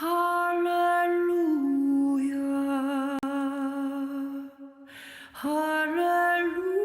할렐루야, 할렐루야,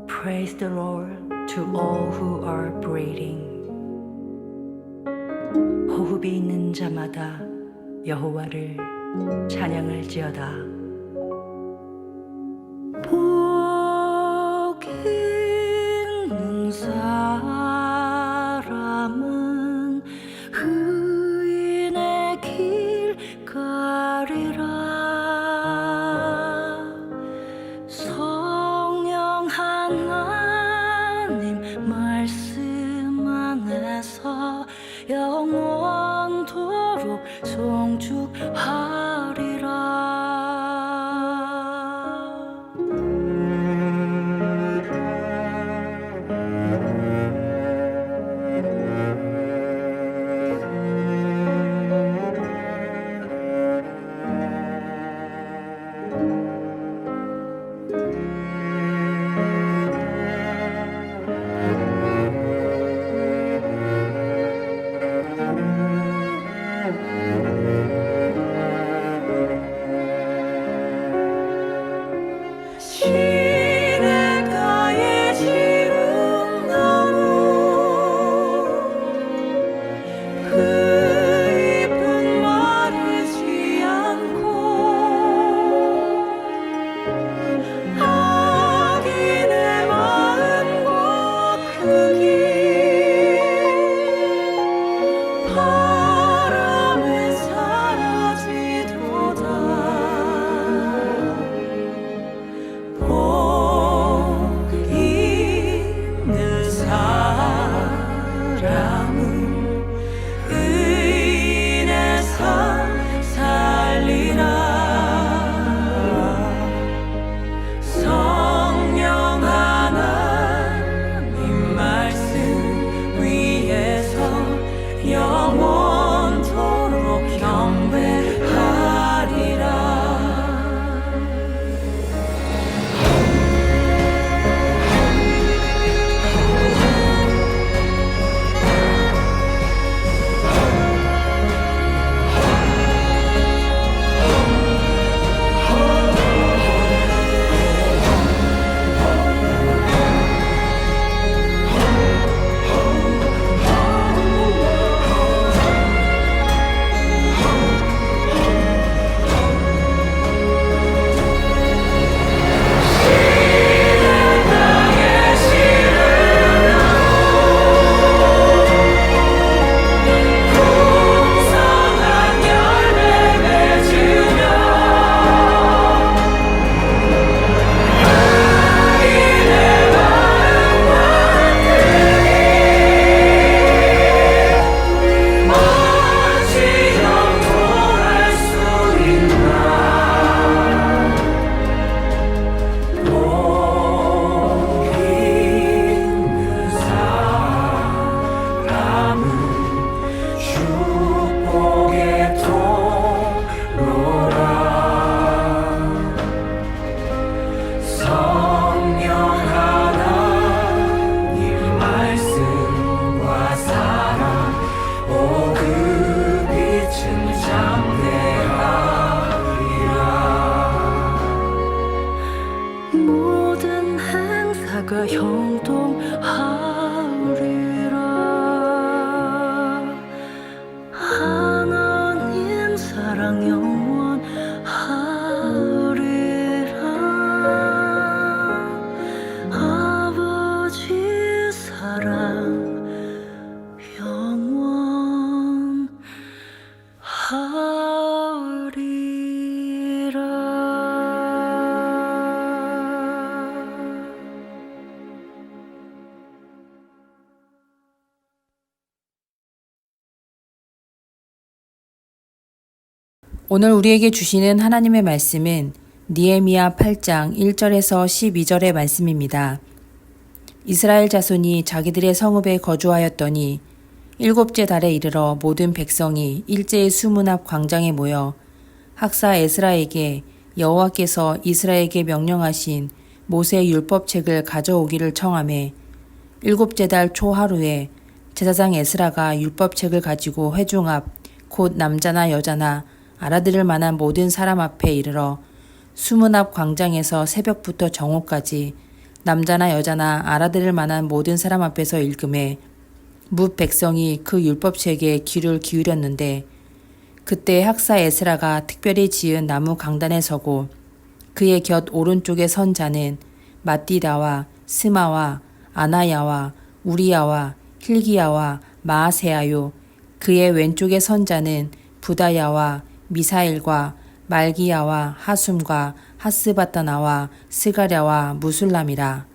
Praise the Lord to all who are breathing. 호흡이 있는 자마다 여호와를 찬양할지어다. 복 있는 사람은 의인의 길 가리라. 성령 하나님 말씀 안에서 영원토록 송축하리라. 시냇가에 지은 나무 그 잎은 마르지 않고 악인의 마음과 크기 바람에 사라지도다. 복 있는 사람은 의인의 삶 살리라. 성령 하나님 말씀 위에서 영원토록 경배하리라. 오늘 우리에게 주시는 하나님의 말씀은 느헤미야 8장 1절에서 12절의 말씀입니다. 이스라엘 자손이 자기들의 성읍에 거주하였더니 일곱째 달에 이르러 모든 백성이 일제히 수문 앞 광장에 모여 학사 에스라에게 여호와께서 이스라엘에게 명령하신 모세 율법책을 가져오기를 청하매 일곱째 달 초하루에 제사장 에스라가 율법책을 가지고 회중 앞 곧 남자나 여자나 알아들을 만한 모든 사람 앞에 이르러 수문 앞 광장에서 새벽부터 정오까지 남자나 여자나 알아들을 만한 모든 사람 앞에서 읽음에 뭇 백성이 그 율법책에 귀를 기울였는데 그때 학사 에스라가 특별히 지은 나무 강단에 서고 그의 곁 오른쪽에 선 자는 마띠다와 스마와 아나야와 우리야와 힐기야와 마아세야요 그의 왼쪽에 선 자는 부다야와 미사일과 말기야와 하숨과 하스바타나와 스가랴와 무술람이라.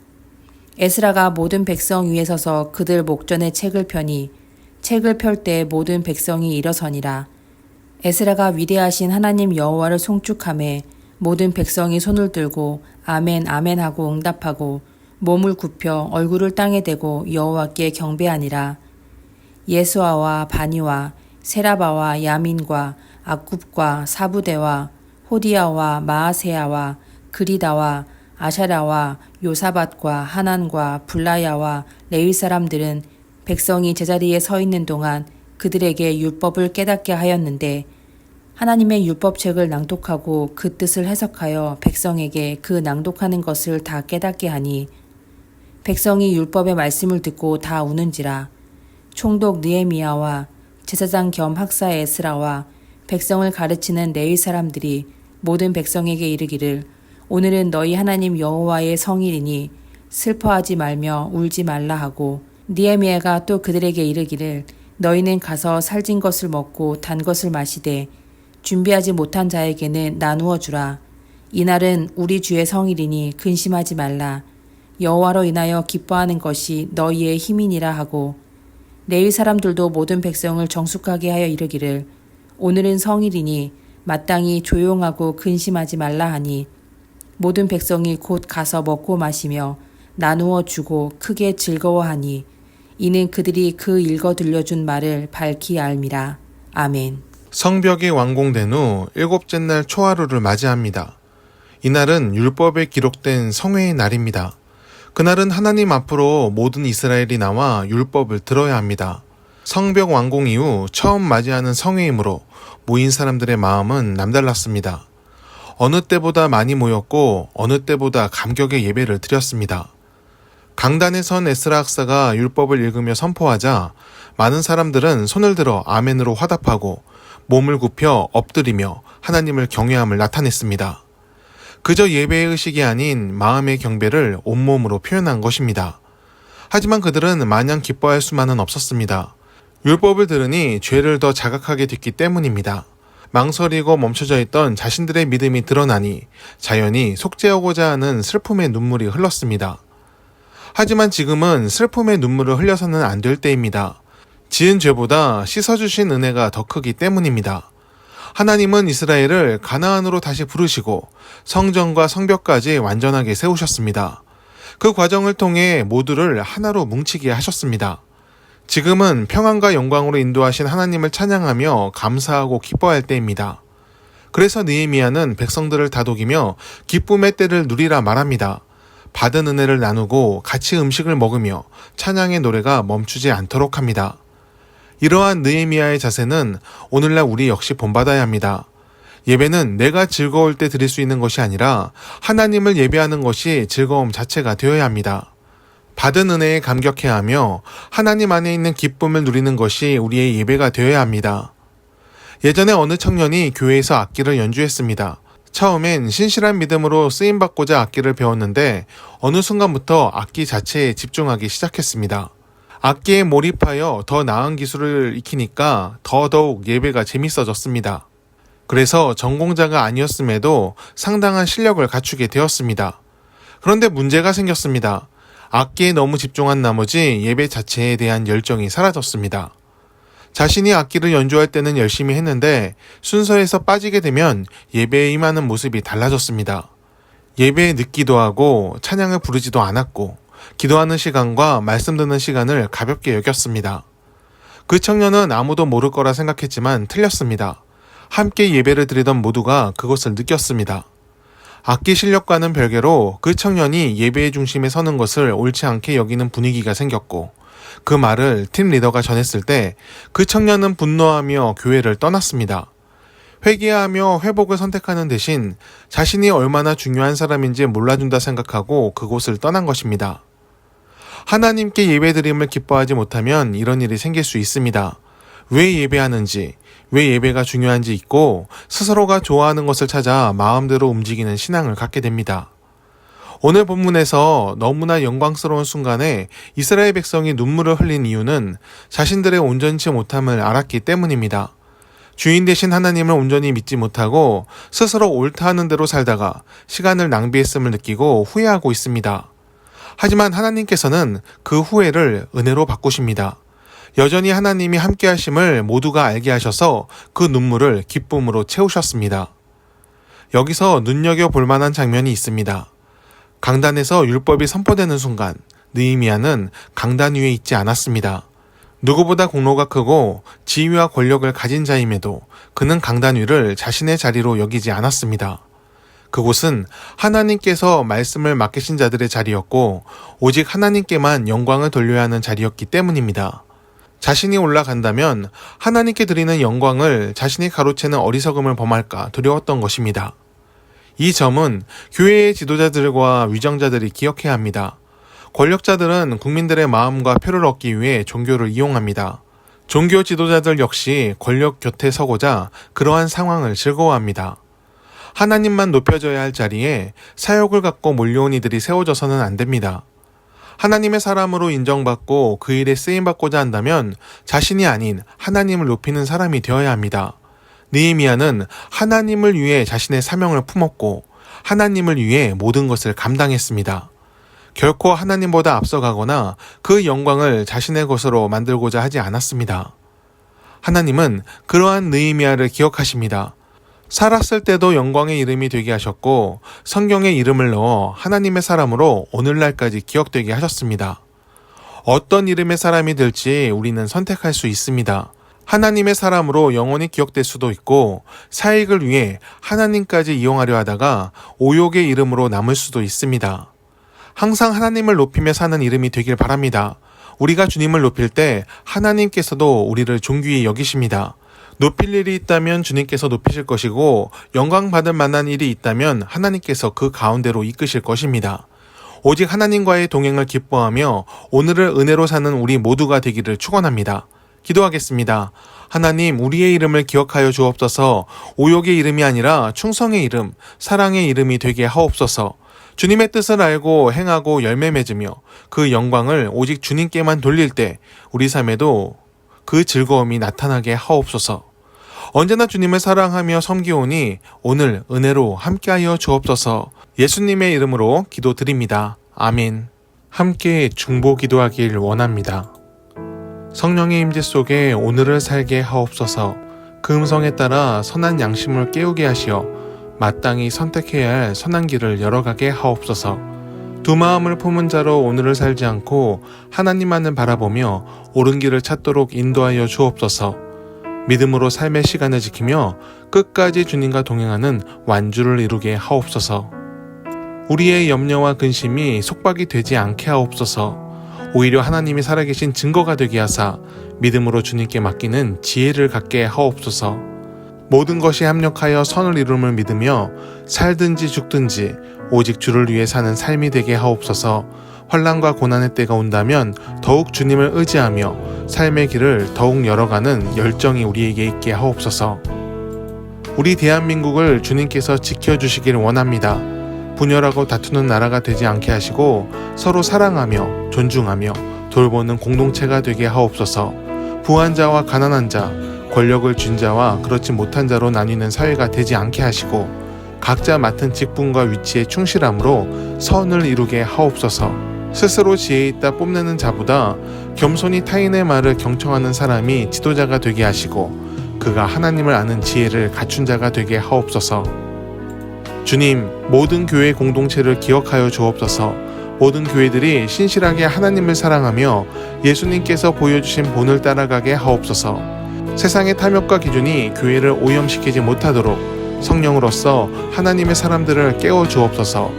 에스라가 모든 백성 위에 서서 그들 목전에 책을 펴니 책을 펼 때 모든 백성이 일어서니라. 에스라가 위대하신 하나님 여호와를 송축하매 모든 백성이 손을 들고 아멘 아멘 하고 응답하고 몸을 굽혀 얼굴을 땅에 대고 여호와께 경배하니라. 예수아와 바니와 세라바와 야민과 악굽과 사부대와 호디야와 마아세야와 그리다와 아샤라와 요사밧과 하난과 블라야와 레위 사람들은 백성이 제자리에 서 있는 동안 그들에게 율법을 깨닫게 하였는데 하나님의 율법책을 낭독하고 그 뜻을 해석하여 백성에게 그 낭독하는 것을 다 깨닫게 하니 백성이 율법의 말씀을 듣고 다 우는지라. 총독 느헤미야와 제사장 겸 학사 에스라와 백성을 가르치는 레위 사람들이 모든 백성에게 이르기를 오늘은 너희 하나님 여호와의 성일이니 슬퍼하지 말며 울지 말라 하고 느헤미야가 또 그들에게 이르기를 너희는 가서 살진 것을 먹고 단 것을 마시되 준비하지 못한 자에게는 나누어 주라. 이날은 우리 주의 성일이니 근심하지 말라. 여호와로 인하여 기뻐하는 것이 너희의 힘이니라 하고 레위 사람들도 모든 백성을 정숙하게 하여 이르기를 오늘은 성일이니 마땅히 조용하고 근심하지 말라 하니 모든 백성이 곧 가서 먹고 마시며 나누어 주고 크게 즐거워하니 이는 그들이 그 읽어 들려준 말을 밝히 알미라. 아멘. 성벽이 완공된 후 일곱째 날 초하루를 맞이합니다. 이날은 율법에 기록된 성회의 날입니다. 그날은 하나님 앞으로 모든 이스라엘이 나와 율법을 들어야 합니다. 성벽 완공 이후 처음 맞이하는 성회이므로 모인 사람들의 마음은 남달랐습니다. 어느 때보다 많이 모였고 어느 때보다 감격의 예배를 드렸습니다. 강단에 선 에스라 학사가 율법을 읽으며 선포하자 많은 사람들은 손을 들어 아멘으로 화답하고 몸을 굽혀 엎드리며 하나님을 경외함을 나타냈습니다. 그저 예배의 의식이 아닌 마음의 경배를 온몸으로 표현한 것입니다. 하지만 그들은 마냥 기뻐할 수만은 없었습니다. 율법을 들으니 죄를 더 자각하게 됐기 때문입니다. 망설이고 멈춰져 있던 자신들의 믿음이 드러나니 자연히 속죄하고자 하는 슬픔의 눈물이 흘렀습니다. 하지만 지금은 슬픔의 눈물을 흘려서는 안 될 때입니다. 지은 죄보다 씻어주신 은혜가 더 크기 때문입니다. 하나님은 이스라엘을 가나안으로 다시 부르시고 성전과 성벽까지 완전하게 세우셨습니다. 그 과정을 통해 모두를 하나로 뭉치게 하셨습니다. 지금은 평안과 영광으로 인도하신 하나님을 찬양하며 감사하고 기뻐할 때입니다. 그래서 느헤미야는 백성들을 다독이며 기쁨의 때를 누리라 말합니다. 받은 은혜를 나누고 같이 음식을 먹으며 찬양의 노래가 멈추지 않도록 합니다. 이러한 느헤미야의 자세는 오늘날 우리 역시 본받아야 합니다. 예배는 내가 즐거울 때 드릴 수 있는 것이 아니라 하나님을 예배하는 것이 즐거움 자체가 되어야 합니다. 받은 은혜에 감격해야 하며 하나님 안에 있는 기쁨을 누리는 것이 우리의 예배가 되어야 합니다. 예전에 어느 청년이 교회에서 악기를 연주했습니다. 처음엔 신실한 믿음으로 쓰임받고자 악기를 배웠는데 어느 순간부터 악기 자체에 집중하기 시작했습니다. 악기에 몰입하여 더 나은 기술을 익히니까 더더욱 예배가 재밌어졌습니다. 그래서 전공자가 아니었음에도 상당한 실력을 갖추게 되었습니다. 그런데 문제가 생겼습니다. 악기에 너무 집중한 나머지 예배 자체에 대한 열정이 사라졌습니다. 자신이 악기를 연주할 때는 열심히 했는데 순서에서 빠지게 되면 예배에 임하는 모습이 달라졌습니다. 예배에 늦기도 하고 찬양을 부르지도 않았고 기도하는 시간과 말씀 듣는 시간을 가볍게 여겼습니다. 그 청년은 아무도 모를 거라 생각했지만 틀렸습니다. 함께 예배를 드리던 모두가 그것을 느꼈습니다. 악기 실력과는 별개로 그 청년이 예배의 중심에 서는 것을 옳지 않게 여기는 분위기가 생겼고 그 말을 팀 리더가 전했을 때 그 청년은 분노하며 교회를 떠났습니다. 회개하며 회복을 선택하는 대신 자신이 얼마나 중요한 사람인지 몰라준다 생각하고 그곳을 떠난 것입니다. 하나님께 예배드림을 기뻐하지 못하면 이런 일이 생길 수 있습니다. 왜 예배하는지, 왜 예배가 중요한지 잊고 스스로가 좋아하는 것을 찾아 마음대로 움직이는 신앙을 갖게 됩니다. 오늘 본문에서 너무나 영광스러운 순간에 이스라엘 백성이 눈물을 흘린 이유는 자신들의 온전치 못함을 알았기 때문입니다. 주인 되신 하나님을 온전히 믿지 못하고 스스로 옳다 하는 대로 살다가 시간을 낭비했음을 느끼고 후회하고 있습니다. 하지만 하나님께서는 그 후회를 은혜로 바꾸십니다. 여전히 하나님이 함께 하심을 모두가 알게 하셔서 그 눈물을 기쁨으로 채우셨습니다. 여기서 눈여겨볼 만한 장면이 있습니다. 강단에서 율법이 선포되는 순간 느헤미야는 강단 위에 있지 않았습니다. 누구보다 공로가 크고 지위와 권력을 가진 자임에도 그는 강단 위를 자신의 자리로 여기지 않았습니다. 그곳은 하나님께서 말씀을 맡기신 자들의 자리였고 오직 하나님께만 영광을 돌려야 하는 자리였기 때문입니다. 자신이 올라간다면 하나님께 드리는 영광을 자신이 가로채는 어리석음을 범할까 두려웠던 것입니다. 이 점은 교회의 지도자들과 위정자들이 기억해야 합니다. 권력자들은 국민들의 마음과 표를 얻기 위해 종교를 이용합니다. 종교 지도자들 역시 권력 곁에 서고자 그러한 상황을 즐거워합니다. 하나님만 높여져야 할 자리에 사욕을 갖고 몰려온 이들이 세워져서는 안 됩니다. 하나님의 사람으로 인정받고 그 일에 쓰임받고자 한다면 자신이 아닌 하나님을 높이는 사람이 되어야 합니다. 느헤미야는 하나님을 위해 자신의 사명을 품었고 하나님을 위해 모든 것을 감당했습니다. 결코 하나님보다 앞서가거나 그 영광을 자신의 것으로 만들고자 하지 않았습니다. 하나님은 그러한 느헤미야를 기억하십니다. 살았을 때도 영광의 이름이 되게 하셨고 성경에 이름을 넣어 하나님의 사람으로 오늘날까지 기억되게 하셨습니다. 어떤 이름의 사람이 될지 우리는 선택할 수 있습니다. 하나님의 사람으로 영원히 기억될 수도 있고 사익을 위해 하나님까지 이용하려 하다가 오욕의 이름으로 남을 수도 있습니다. 항상 하나님을 높이며 사는 이름이 되길 바랍니다. 우리가 주님을 높일 때 하나님께서도 우리를 존귀히 여기십니다. 높일 일이 있다면 주님께서 높이실 것이고 영광 받을 만한 일이 있다면 하나님께서 그 가운데로 이끄실 것입니다. 오직 하나님과의 동행을 기뻐하며 오늘을 은혜로 사는 우리 모두가 되기를 축원합니다. 기도하겠습니다. 하나님, 우리의 이름을 기억하여 주옵소서. 오욕의 이름이 아니라 충성의 이름, 사랑의 이름이 되게 하옵소서. 주님의 뜻을 알고 행하고 열매 맺으며 그 영광을 오직 주님께만 돌릴 때 우리 삶에도 그 즐거움이 나타나게 하옵소서. 언제나 주님을 사랑하며 섬기오니 오늘 은혜로 함께하여 주옵소서. 예수님의 이름으로 기도드립니다. 아멘. 함께 중보 기도하길 원합니다. 성령의 임재 속에 오늘을 살게 하옵소서. 그 음성에 따라 선한 양심을 깨우게 하시어 마땅히 선택해야 할 선한 길을 열어가게 하옵소서. 두 마음을 품은 자로 오늘을 살지 않고 하나님만을 바라보며 옳은 길을 찾도록 인도하여 주옵소서. 믿음으로 삶의 시간을 지키며 끝까지 주님과 동행하는 완주를 이루게 하옵소서. 우리의 염려와 근심이 속박이 되지 않게 하옵소서. 오히려 하나님이 살아계신 증거가 되게 하사 믿음으로 주님께 맡기는 지혜를 갖게 하옵소서. 모든 것이 합력하여 선을 이룸을 믿으며 살든지 죽든지 오직 주를 위해 사는 삶이 되게 하옵소서. 환난과 고난의 때가 온다면 더욱 주님을 의지하며 삶의 길을 더욱 열어가는 열정이 우리에게 있게 하옵소서. 우리 대한민국을 주님께서 지켜주시길 원합니다. 분열하고 다투는 나라가 되지 않게 하시고 서로 사랑하며 존중하며 돌보는 공동체가 되게 하옵소서. 부한 자와 가난한 자, 권력을 쥔 자와 그렇지 못한 자로 나뉘는 사회가 되지 않게 하시고 각자 맡은 직분과 위치에 충실함으로 선을 이루게 하옵소서. 스스로 지혜 있다 뽐내는 자보다 겸손히 타인의 말을 경청하는 사람이 지도자가 되게 하시고 그가 하나님을 아는 지혜를 갖춘 자가 되게 하옵소서. 주님, 모든 교회 공동체를 기억하여 주옵소서. 모든 교회들이 신실하게 하나님을 사랑하며 예수님께서 보여주신 본을 따라가게 하옵소서. 세상의 탐욕과 기준이 교회를 오염시키지 못하도록 성령으로서 하나님의 사람들을 깨워 주옵소서.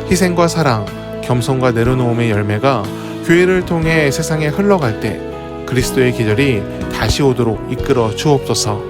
희생과 사랑, 겸손과 내려놓음의 열매가 교회를 통해 세상에 흘러갈 때 그리스도의 계절이 다시 오도록 이끌어 주옵소서.